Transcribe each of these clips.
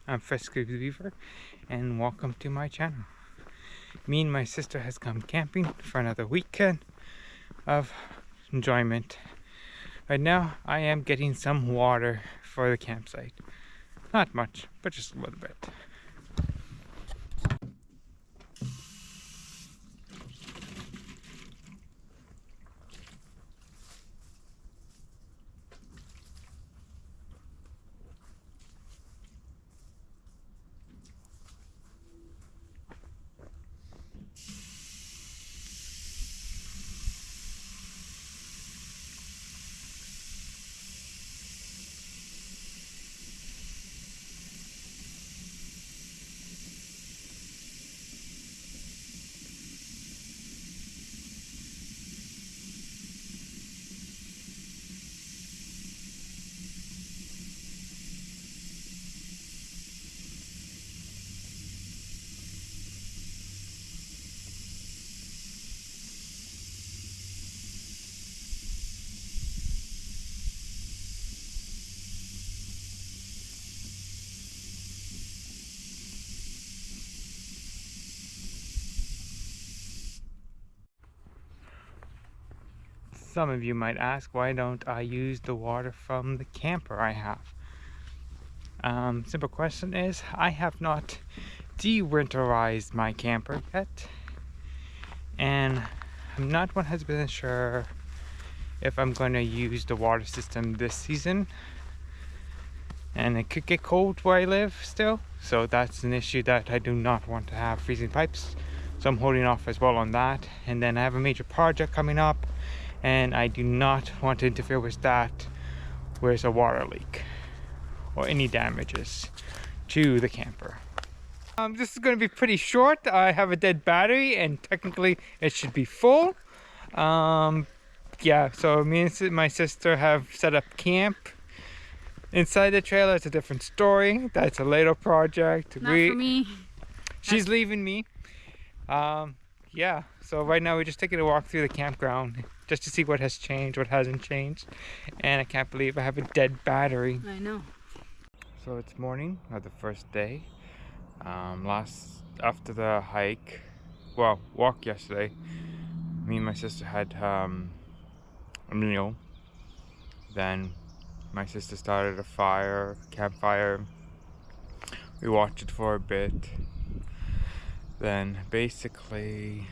I'm Fresco Weaver, and welcome to my channel. Me and my sister has come camping for another weekend of enjoyment. Right now, I am getting some water for the campsite. Not much, but just a little bit. Some of you might ask, why don't I use the water from the camper I have? Simple question is, I have not de-winterized my camper yet, and I'm not 100% sure if I'm going to use the water system this season. And it could get cold where I live still, so that's an issue that I do not want to have freezing pipes, so I'm holding off as well on that. And then I have a major project coming up, and I do not want to interfere with that where there's a water leak or any damages to the camper. This is going to be pretty short. I have a dead battery and technically it should be full. Yeah, so me and my sister have set up camp inside the trailer. It's a different story. That's a later project. Not for me. She's leaving me. Yeah, so right now we're just taking a walk through the campground just to see what has changed, what hasn't changed. And I can't believe I have a dead battery. I know. So it's morning of the first day. After the hike, well, walk yesterday, me and my sister had a meal. Then my sister started a campfire. We watched it for a bit. Then basically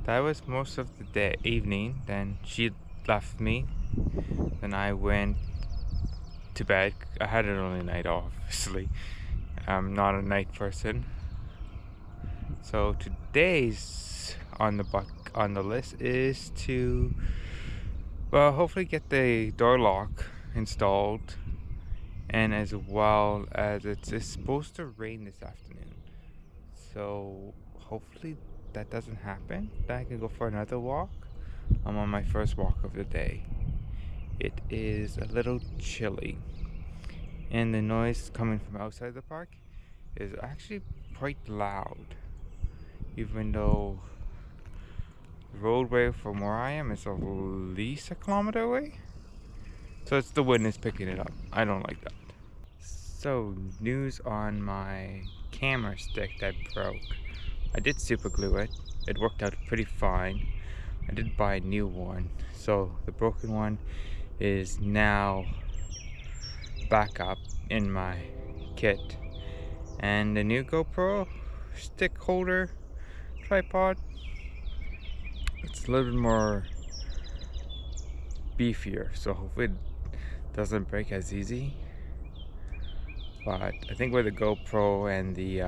that was most of the evening. Then she left me. Then I went to bed. I had an early night, obviously. I'm not a night person. So today's on the list is to, well, hopefully get the door lock installed, and as well as it's supposed to rain this afternoon. So hopefully that doesn't happen. Then I can go for another walk. I'm on my first walk of the day. It is a little chilly, and the noise coming from outside the park is actually quite loud, even though the roadway from where I am is at least a kilometer away. So it's the wind is picking it up. I don't like that. So, news on my camera stick that broke. I did super glue it. It worked out pretty fine. I did buy a new one. So the broken one is now back up in my kit. And the new GoPro stick holder tripod, it's a little bit more beefier, so hopefully it doesn't break as easy. But I think with the GoPro and the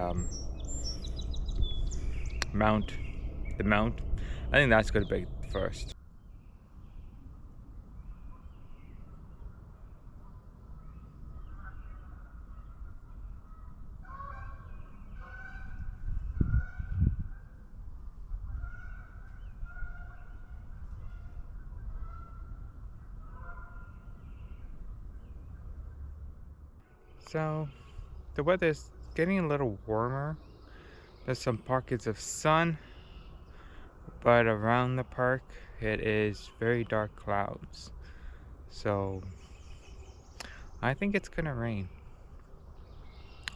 mount, I think that's going to break first. So the weather's getting a little warmer. There's some pockets of sun, but around the park it is very dark clouds. So I think it's gonna rain.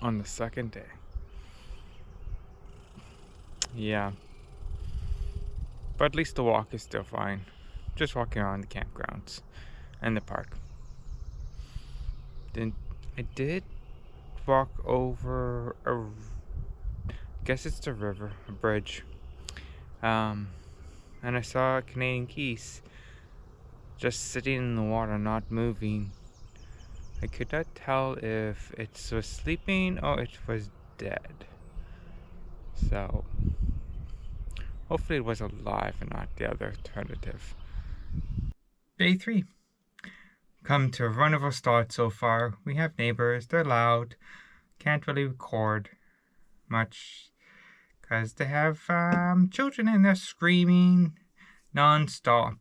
on the second day. Yeah. But at least the walk is still fine. Just walking around the campgrounds and the park. Then I did walk over I guess it's the river, a bridge. And I saw Canadian geese just sitting in the water, not moving. I could not tell if it was sleeping or it was dead. So hopefully it was alive and not the other alternative. Day 3. Come to a wonderful start so far. We have neighbors, they're loud. Can't really record much because they have children and they're screaming non-stop.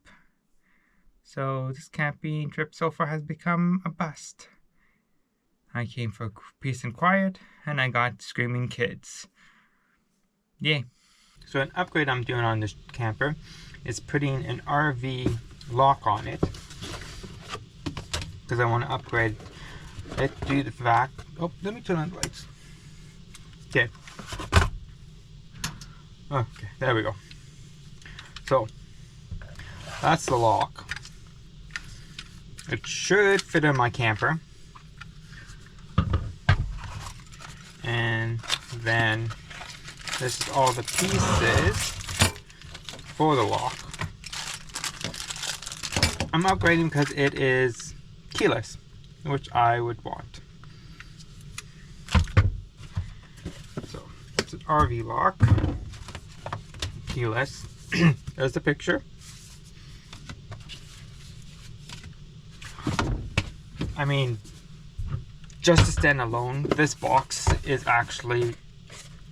So this camping trip so far has become a bust. I came for peace and quiet and I got screaming kids. Yay. So an upgrade I'm doing on this camper is putting an RV lock on it, because I want to upgrade it due to the fact. Oh, let me turn on the lights. Okay. Okay, there we go. So that's the lock. It should fit in my camper. And then this is all the pieces for the lock. I'm upgrading because it is keyless, which I would want. So it's an RV lock, keyless. There's the picture. I mean, just to stand alone, this box is actually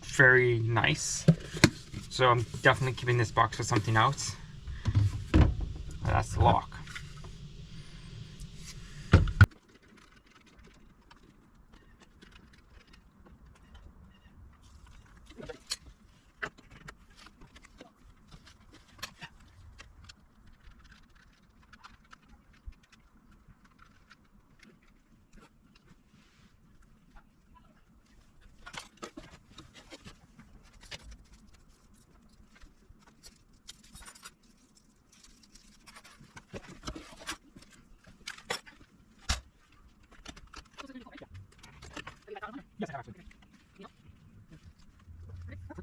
very nice. So I'm definitely keeping this box for something else. That's the lock. Yes, I have actually.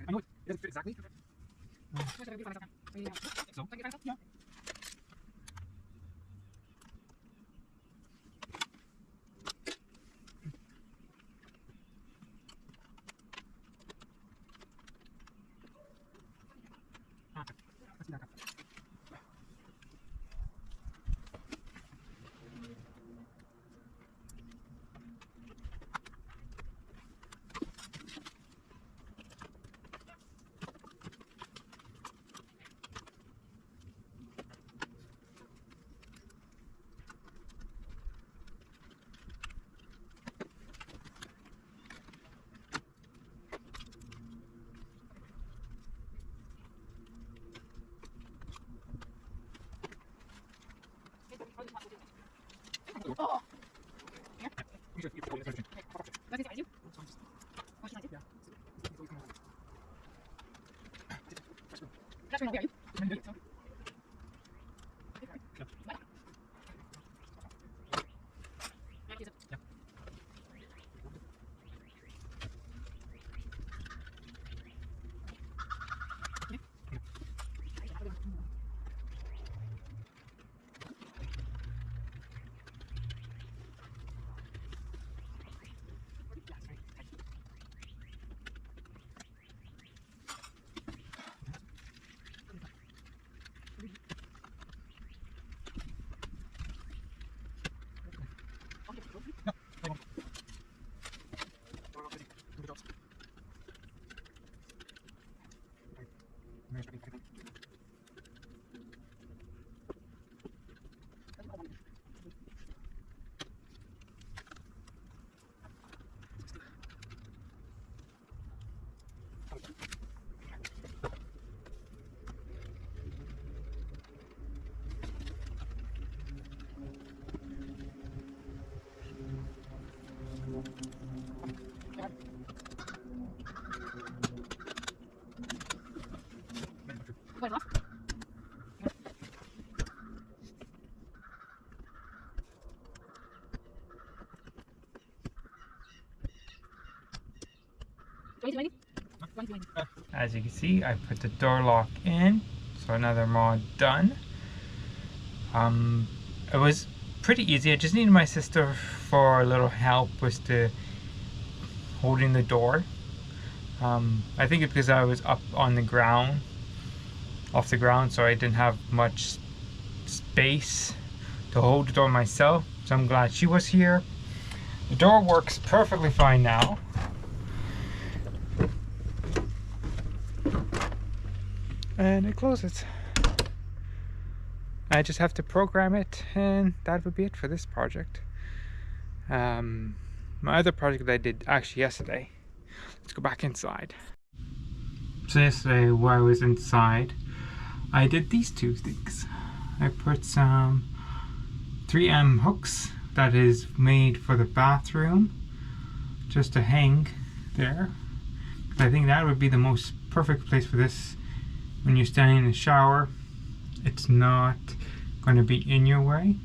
I know it doesn't fit exactly. So, yeah. Okay. Let's see that. Oh. Yeah. As you can see, I put the door lock in, so another mod done. It was pretty easy. I just needed my sister for a little help with the holding the door. I think it's because I was up on the ground, off the ground, so I didn't have much space to hold the door myself. So I'm glad she was here. The door works perfectly fine now. And it closes. I just have to program it, and that would be it for this project. My other project that I did actually yesterday. Let's go back inside. So yesterday, while I was inside, I did these two things. I put some 3M hooks that is made for the bathroom, just to hang there. I think that would be the most perfect place for this. When you're standing in the shower, it's not going to be in your way,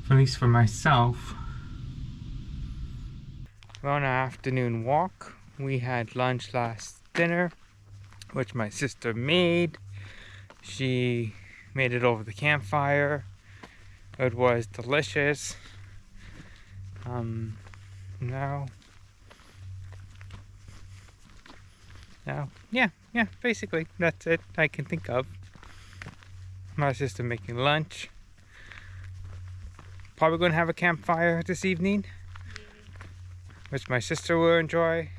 at least for myself. We're on an afternoon walk. We had lunch last dinner, which my sister made. She made it over the campfire. It was delicious. Yeah, basically that's it I can think of. My sister making lunch. Probably going to have a campfire this evening, which my sister will enjoy.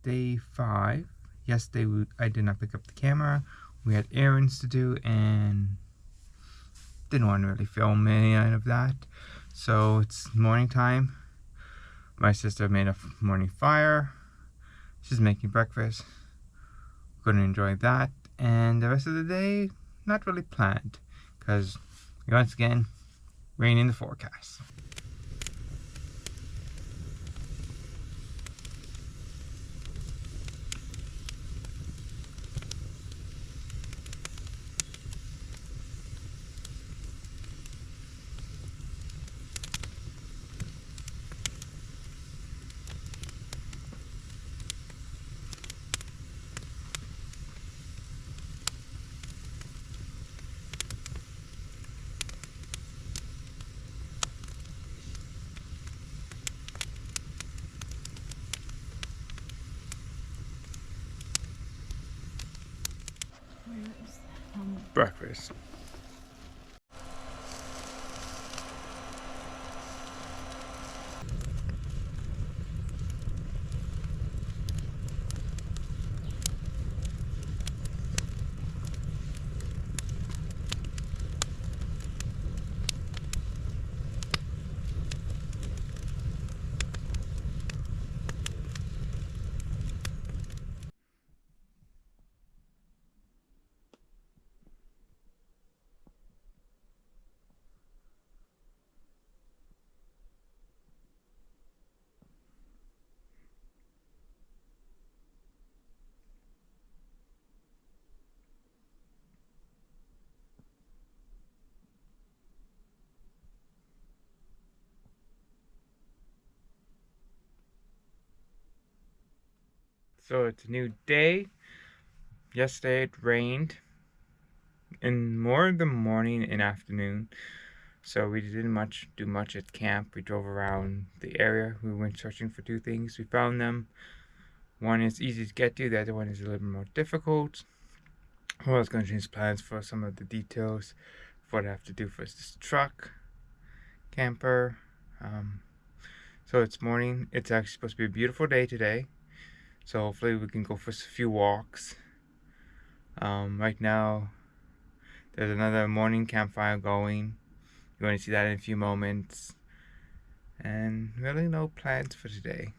Day 5. Yesterday I did not pick up the camera. We had errands to do and didn't want to really film any of that. So it's morning time. My sister made a morning fire. She's making breakfast. We're gonna enjoy that. And the rest of the day, not really planned, because once again, rain in the forecast. Breakfast. So it's a new day. Yesterday it rained in more of the morning and afternoon. So we didn't do much at camp. We drove around the area. We went searching for two things. We found them. One is easy to get to, the other one is a little more difficult. I was going to change plans for some of the details of what I have to do for this truck, camper. So it's morning. It's actually supposed to be a beautiful day today. So hopefully we can go for a few walks. Right now, there's another morning campfire going. You're going to see that in a few moments. And really no plans for today.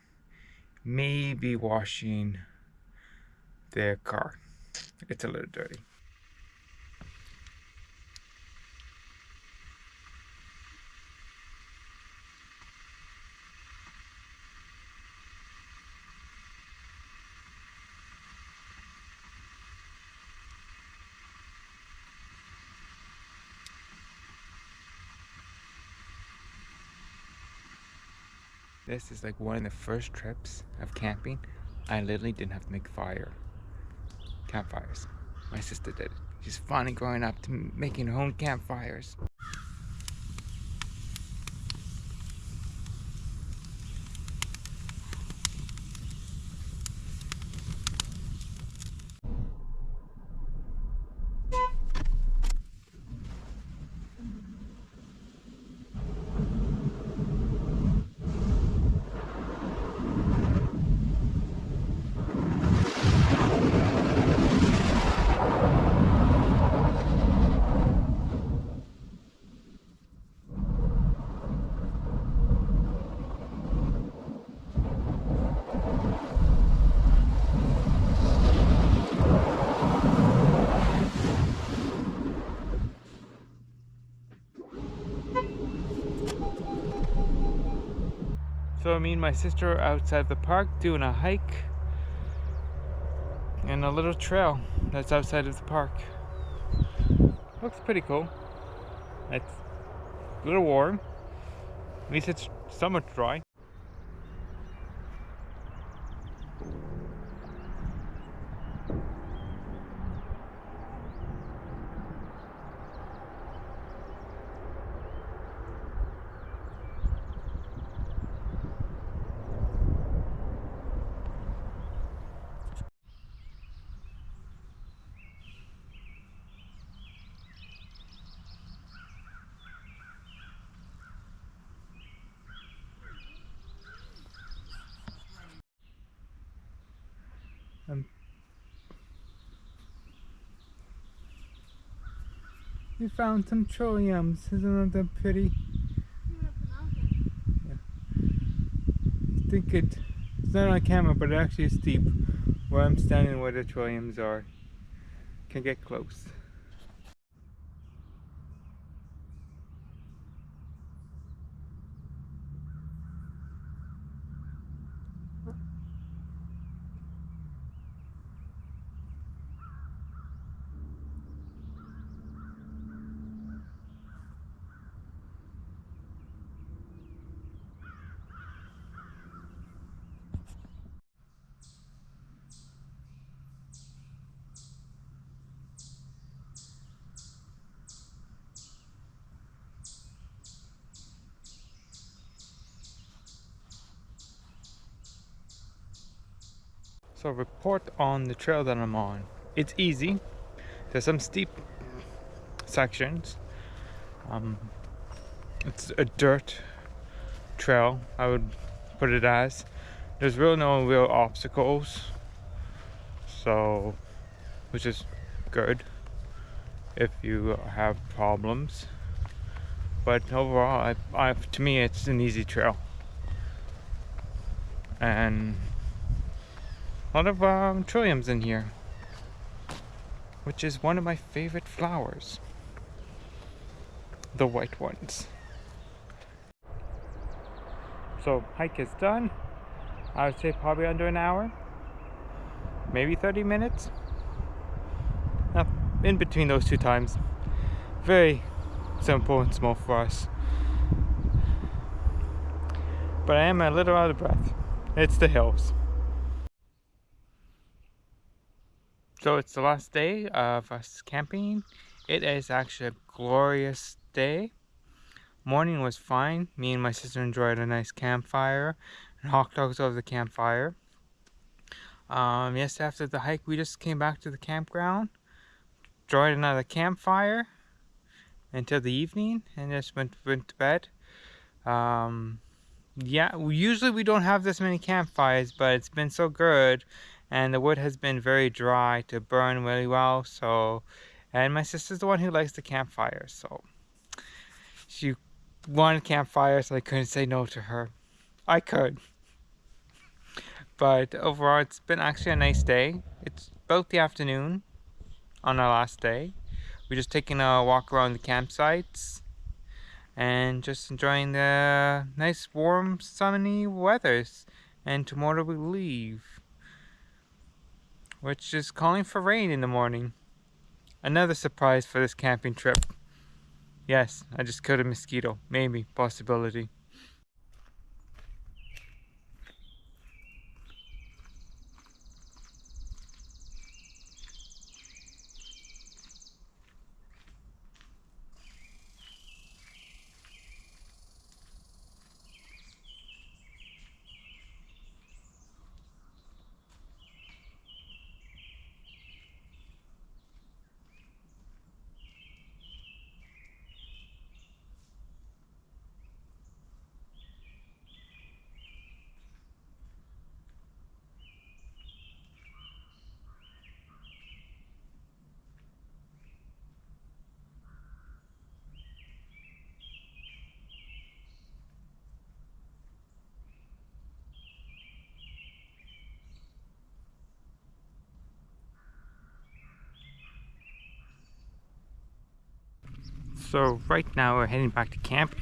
Maybe washing their car. It's a little dirty. This is like one of the first trips of camping. I literally didn't have to make campfires. My sister did it. She's finally growing up to making her own campfires. So me and my sister are outside the park doing a hike in a little trail that's outside of the park. Looks pretty cool. It's a little warm. At least it's somewhat dry. We found some trilliums. Isn't that pretty? Yeah. I think it's not on camera, but it actually is steep. Where I'm standing, where the trilliums are, can get close. So report on the trail that I'm on. It's easy. There's some steep sections. It's a dirt trail, I would put it as. There's really no real obstacles, so which is good if you have problems. But overall, to me, it's an easy trail, and a lot of trilliums in here, which is one of my favorite flowers, the white ones. So hike is done. I would say probably under an hour, maybe 30 minutes. In between those two times. Very simple and small for us. But I am a little out of breath. It's the hills. So it's the last day of us camping. It is actually a glorious day. Morning was fine. Me and my sister enjoyed a nice campfire and hot dogs over the campfire. Yes, after the hike, we just came back to the campground, enjoyed another campfire until the evening, and just went to bed. Yeah, usually we don't have this many campfires, but it's been so good, and the wood has been very dry to burn really well. So, and my sister's the one who likes the campfire, so she wanted campfire, so I couldn't say no to her. I could, but overall, it's been actually a nice day. It's about the afternoon on our last day. We're just taking a walk around the campsites and just enjoying the nice warm sunny weathers. And tomorrow we leave, which is calling for rain in the morning. Another surprise for this camping trip. Yes, I just killed a mosquito. Maybe, possibility. So right now we're heading back to camp,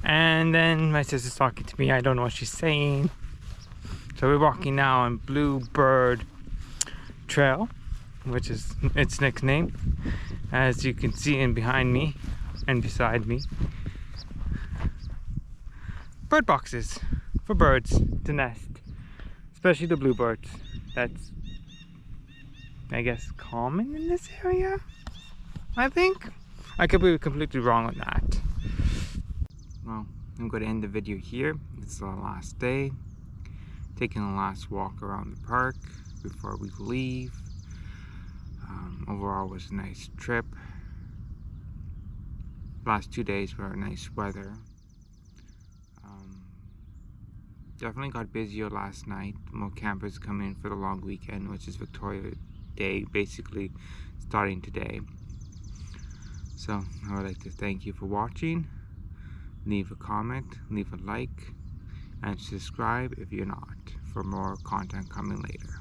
and then my sister's talking to me. I don't know what she's saying. So we're walking now on Bluebird Trail, which is its next name, as you can see in behind me and beside me. Bird boxes for birds to nest, especially the bluebirds. That's, I guess, common in this area, I think. I could be completely wrong on that. Well, I'm going to end the video here. It's the last day. Taking the last walk around the park before we leave. Overall, it was a nice trip. Last 2 days were nice weather. Definitely got busier last night. More campers come in for the long weekend, which is Victoria Day, basically starting today. So I would like to thank you for watching. Leave a comment, leave a like, and subscribe if you're not, for more content coming later.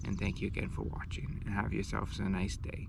And thank you again for watching, and have yourselves a nice day.